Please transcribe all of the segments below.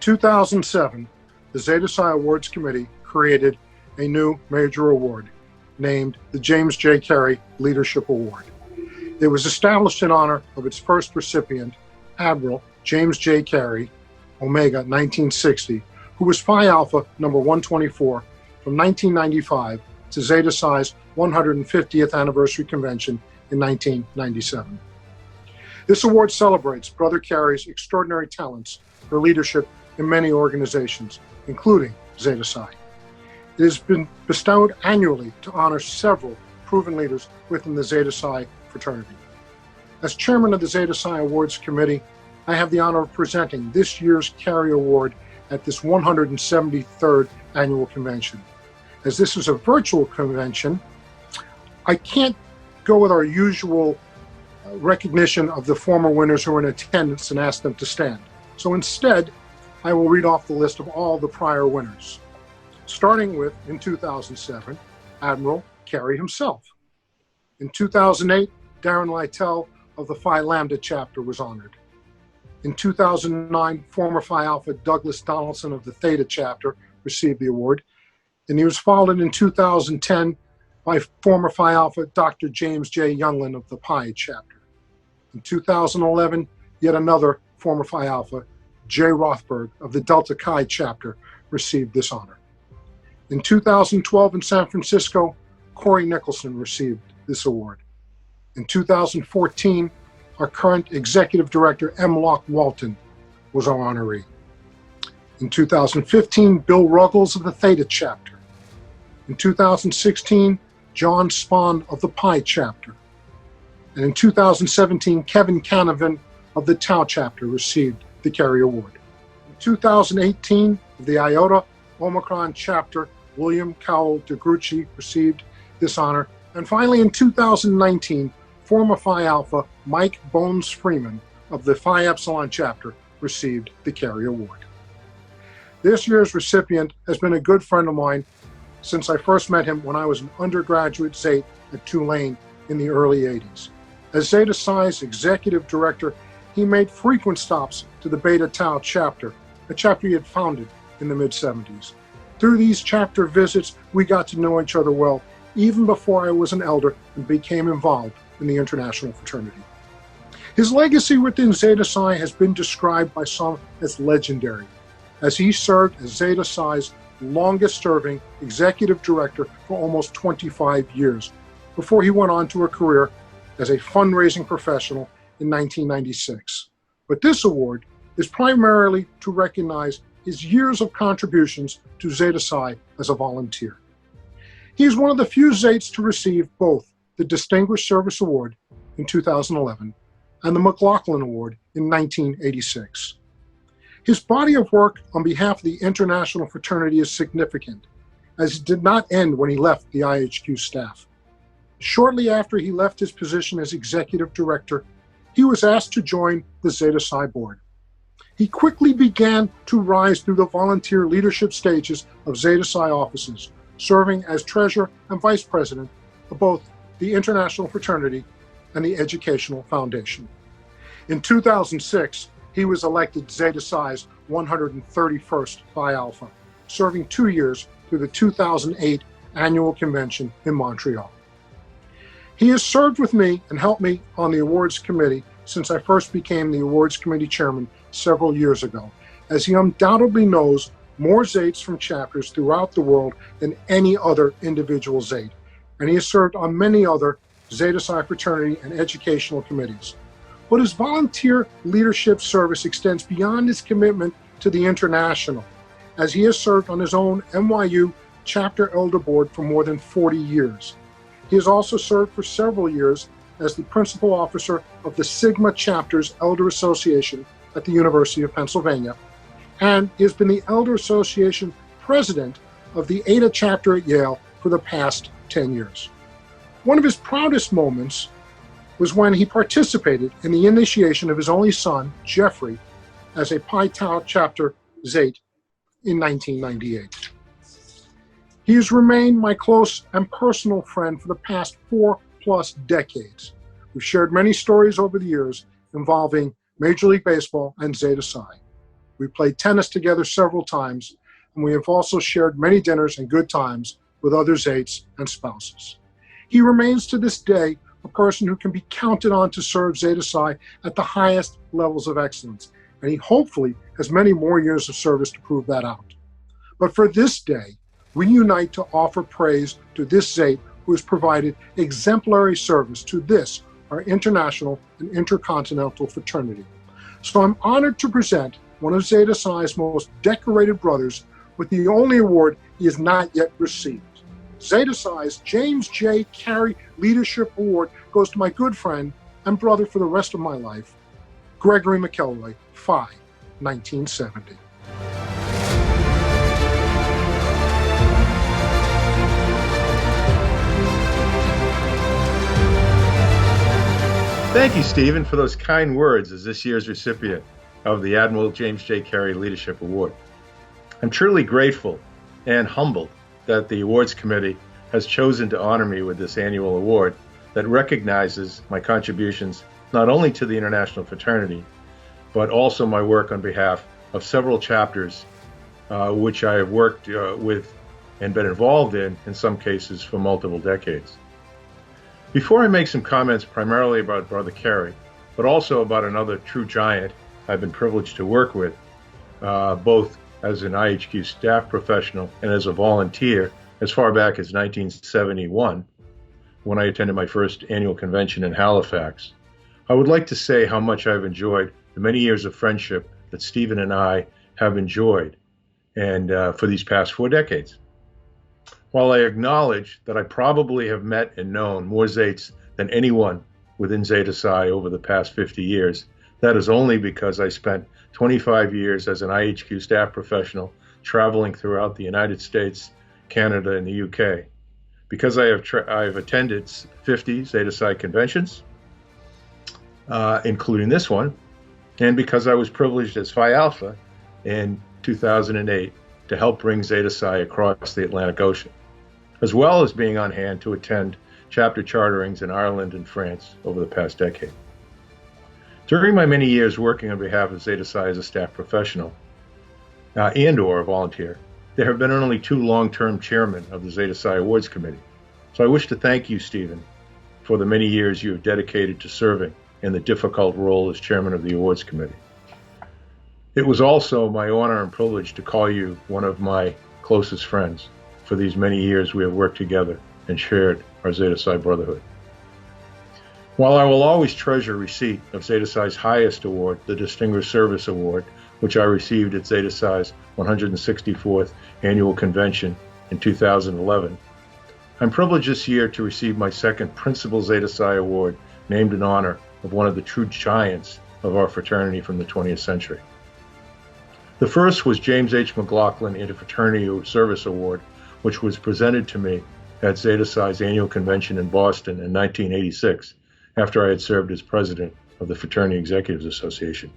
2007, the Zeta Psi Awards Committee created a new major award named the James J. Carey Leadership Award. It was established in honor of its first recipient, Admiral James J. Carey, Omega 1960, who was Phi Alpha number 124 from 1995 to Zeta Psi's 150th anniversary convention in 1997. This award celebrates Brother Carey's extraordinary talents for leadership in many organizations, including Zeta Psi. It has been bestowed annually to honor several proven leaders within the Zeta Psi fraternity. As chairman of the Zeta Psi Awards Committee, I have the honor of presenting this year's Carey Award at this 173rd annual convention. As this is a virtual convention, I can't go with our usual recognition of the former winners who are in attendance and ask them to stand. So instead, I will read off the list of all the prior winners. Starting with, in 2007, Admiral Carey himself. In 2008, Darren Lytle of the Phi Lambda chapter was honored. In 2009, former Phi Alpha Douglas Donaldson of the Theta chapter received the award, and he was followed in 2010 by former Phi Alpha Dr. James J. Youngland of the Pi chapter. In 2011, yet another former Phi Alpha, Jay Rothberg of the Delta Chi chapter, received this honor. In 2012 in San Francisco, Corey Nicholson received this award. In 2014, our current executive director, M. Locke Walton, was our honoree. In 2015, Bill Ruggles of the Theta chapter. In 2016, John Spahn of the Pi chapter. And in 2017, Kevin Canavan of the Tau chapter received the Carey Award. In 2018, the Iota Omicron chapter, William Cowell DeGrucci received this honor. And finally, in 2019, former Phi Alpha Mike Bones Freeman of the Phi Epsilon chapter received the Carey Award. This year's recipient has been a good friend of mine since I first met him when I was an undergraduate Zeta at Tulane in the early 80s. As Zeta Psi's executive director, he made frequent stops to the Beta Tau chapter, a chapter he had founded in the mid-70s. Through these chapter visits, we got to know each other well, even before I was an elder and became involved in the international fraternity. His legacy within Zeta Psi has been described by some as legendary, as he served as Zeta Psi's longest-serving executive director for almost 25 years, before he went on to a career as a fundraising professional in 1996. But this award is primarily to recognize his years of contributions to Zeta Psi as a volunteer. He is one of the few Zetas to receive both the Distinguished Service Award in 2011 and the McLaughlin Award in 1986. His body of work on behalf of the international fraternity is significant, as it did not end when he left the IHQ staff. Shortly after he left his position as executive director, he was asked to join the Zeta Psi board. He quickly began to rise through the volunteer leadership stages of Zeta Psi offices, serving as treasurer and vice president of both the International Fraternity and the Educational Foundation. In 2006, he was elected Zeta Psi's 131st Phi Alpha, serving 2 years through the 2008 annual convention in Montreal. He has served with me and helped me on the awards committee since I first became the awards committee chairman several years ago, as he undoubtedly knows more Zetas from chapters throughout the world than any other individual Zeta, and he has served on many other Zeta Psi fraternity and educational committees. But his volunteer leadership service extends beyond his commitment to the international, as he has served on his own NYU chapter elder board for more than 40 years. He has also served for several years as the principal officer of the Sigma Chapters Elder Association at the University of Pennsylvania, and he has been the Elder Association president of the Eta chapter at Yale for the past 10 years. One of his proudest moments was when he participated in the initiation of his only son, Jeffrey, as a Pi Tau chapter Zeta in 1998. He has remained my close and personal friend for the past 4+ decades. We've shared many stories over the years involving Major League Baseball and Zeta Psi. We played tennis together several times, and we have also shared many dinners and good times with other Zates and spouses. He remains to this day a person who can be counted on to serve Zeta Psi at the highest levels of excellence, and he hopefully has many more years of service to prove that out. But for this day, we unite to offer praise to this Zate who has provided exemplary service to this, our international and intercontinental fraternity. So I'm honored to present one of Zeta Psi's most decorated brothers with the only award he has not yet received. Zeta Psi's James J. Carey Leadership Award goes to my good friend and brother for the rest of my life, Gregory McElroy, Phi, 1970. Thank you, Stephen, for those kind words as this year's recipient of the Admiral James J. Carey Leadership Award. I'm truly grateful and humbled that the awards committee has chosen to honor me with this annual award that recognizes my contributions not only to the international fraternity, but also my work on behalf of several chapters which I have worked with and been involved in some cases, for multiple decades. Before I make some comments primarily about Brother Carey, but also about another true giant I've been privileged to work with, both as an IHQ staff professional and as a volunteer as far back as 1971, when I attended my first annual convention in Halifax, I would like to say how much I've enjoyed the many years of friendship that Stephen and I have enjoyed, and for these past 4 decades. While I acknowledge that I probably have met and known more Zates than anyone within Zeta Psi over the past 50 years, that is only because I spent 25 years as an IHQ staff professional traveling throughout the United States, Canada, and the UK. Because I have attended 50 Zeta Psi conventions, including this one, and because I was privileged as Phi Alpha in 2008 to help bring Zeta Psi across the Atlantic Ocean, as well as being on hand to attend chapter charterings in Ireland and France over the past decade. During my many years working on behalf of Zeta Psi as a staff professional and/or a volunteer, there have been only 2 long-term chairmen of the Zeta Psi Awards Committee. So I wish to thank you, Stephen, for the many years you have dedicated to serving in the difficult role as chairman of the Awards Committee. It was also my honor and privilege to call you one of my closest friends for these many years we have worked together and shared our Zeta Psi brotherhood. While I will always treasure receipt of Zeta Psi's highest award, the Distinguished Service Award, which I received at Zeta Psi's 164th Annual Convention in 2011, I'm privileged this year to receive my second Principal Zeta Psi Award, named in honor of one of the true giants of our fraternity from the 20th century. The first was James H. McLaughlin Interfraternity Service Award, which was presented to me at Zeta Psi's annual convention in Boston in 1986, after I had served as president of the Fraternity Executives Association.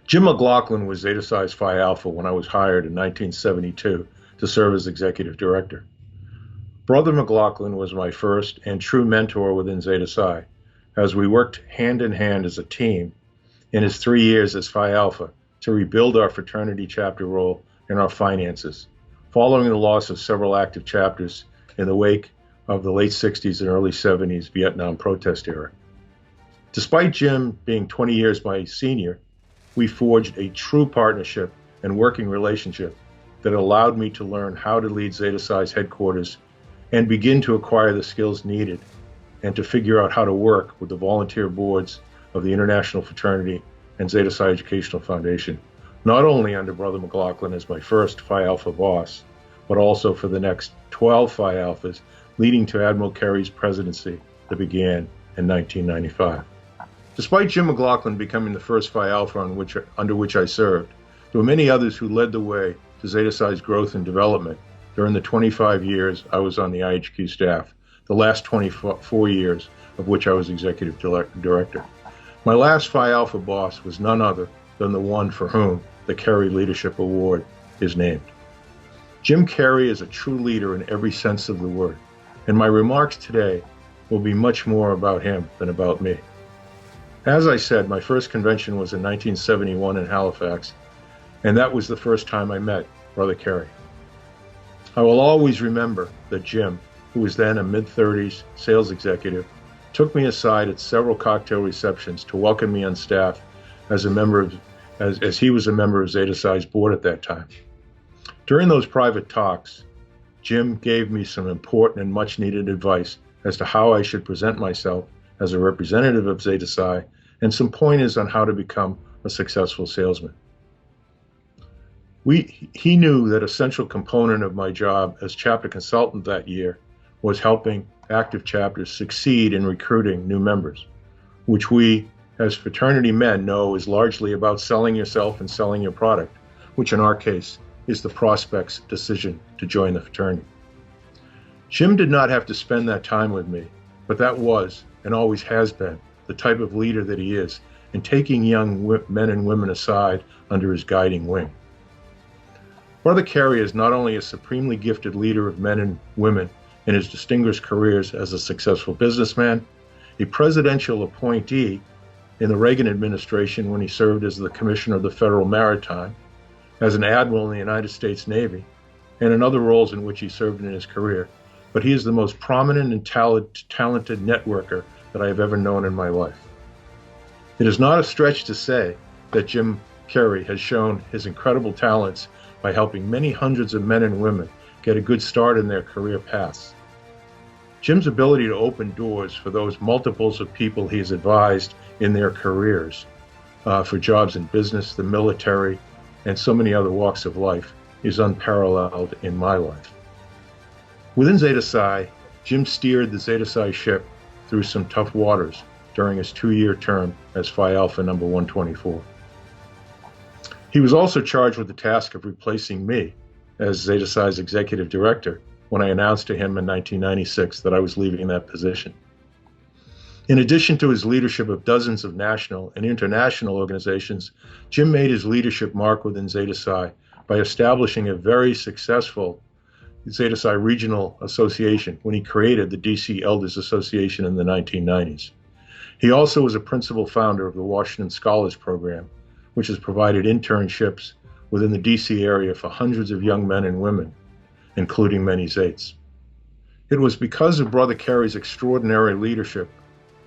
Jim McLaughlin was Zeta Psi's Phi Alpha when I was hired in 1972 to serve as executive director. Brother McLaughlin was my first and true mentor within Zeta Psi, as we worked hand in hand as a team in his 3 years as Phi Alpha to rebuild our fraternity chapter role and our finances, following the loss of several active chapters in the wake of the late 60s and early 70s Vietnam protest era. Despite Jim being 20 years my senior, we forged a true partnership and working relationship that allowed me to learn how to lead Zeta Psi's headquarters and begin to acquire the skills needed and to figure out how to work with the volunteer boards of the International Fraternity and Zeta Psi Educational Foundation, not only under Brother McLaughlin as my first Phi Alpha boss, but also for the next 12 Phi Alphas, leading to Admiral Carey's presidency that began in 1995. Despite Jim McLaughlin becoming the first Phi Alpha under which I served, there were many others who led the way to Zeta Psi's growth and development during the 25 years I was on the IHQ staff, the last 24 years of which I was executive director. My last Phi Alpha boss was none other than the one for whom the Carey Leadership Award is named. Jim Carey is a true leader in every sense of the word, and my remarks today will be much more about him than about me. As I said, my first convention was in 1971 in Halifax, and that was the first time I met Brother Carey. I will always remember that Jim, who was then a mid-30s sales executive, took me aside at several cocktail receptions to welcome me on staff as he was a member of Zeta Psi's board at that time. During those private talks, Jim gave me some important and much needed advice as to how I should present myself as a representative of Zeta Psi and some pointers on how to become a successful salesman. He knew that a central component of my job as chapter consultant that year was helping active chapters succeed in recruiting new members, which we as fraternity men know is largely about selling yourself and selling your product, which in our case is the prospect's decision to join the fraternity. Jim did not have to spend that time with me, but that was and always has been the type of leader that he is, in taking young men and women aside under his guiding wing. Brother Carey is not only a supremely gifted leader of men and women in his distinguished careers as a successful businessman, a presidential appointee in the Reagan administration when he served as the Commissioner of the Federal Maritime, as an admiral in the United States Navy, and in other roles in which he served in his career, but he is the most prominent and talented networker that I have ever known in my life. It is not a stretch to say that Jim Carey has shown his incredible talents by helping many hundreds of men and women get a good start in their career paths. Jim's ability to open doors for those multiples of people he has advised in their careers for jobs in business, the military, and so many other walks of life is unparalleled in my life. Within Zeta Psi, Jim steered the Zeta Psi ship through some tough waters during his 2-year term as Phi Alpha number 124. He was also charged with the task of replacing me as Zeta Psi's executive director when I announced to him in 1996 that I was leaving that position. In addition to his leadership of dozens of national and international organizations, Jim made his leadership mark within Zeta Psi by establishing a very successful Zeta Psi Regional Association when he created the DC Elders Association in the 1990s. He also was a principal founder of the Washington Scholars Program, which has provided internships within the DC area for hundreds of young men and women, including many Zates. It was because of Brother Carey's extraordinary leadership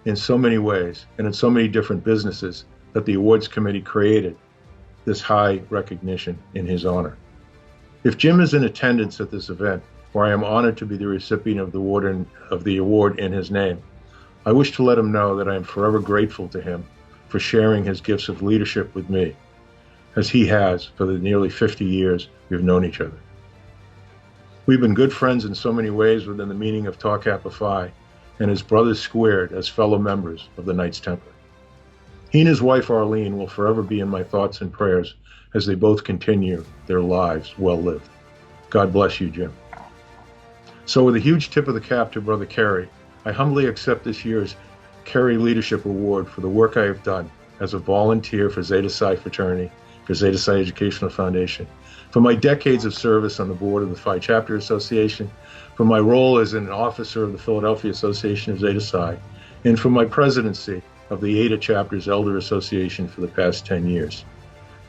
in so many ways and in so many different businesses that the awards committee created this high recognition in his honor. If Jim is in attendance at this event, where I am honored to be the recipient of the award in his name, I wish to let him know that I am forever grateful to him for sharing his gifts of leadership with me, as he has for the nearly 50 years we've known each other. We've been good friends in so many ways within the meaning of Tau Kappa Phi, and as brothers squared as fellow members of the Knights Templar. He and his wife Arlene will forever be in my thoughts and prayers as they both continue their lives well lived. God bless you, Jim. So with a huge tip of the cap to Brother Carey, I humbly accept this year's Carey Leadership Award for the work I have done as a volunteer for Zeta Psi Fraternity, for Zeta Psi Educational Foundation, for my decades of service on the board of the Phi Chapter Association, for my role as an officer of the Philadelphia Association of Zeta Psi, and for my presidency of the Eta Chapters Elder Association for the past 10 years.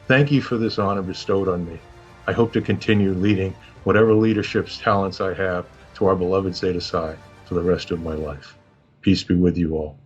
Thank you for this honor bestowed on me. I hope to continue leading whatever leadership talents I have to our beloved Zeta Psi for the rest of my life. Peace be with you all.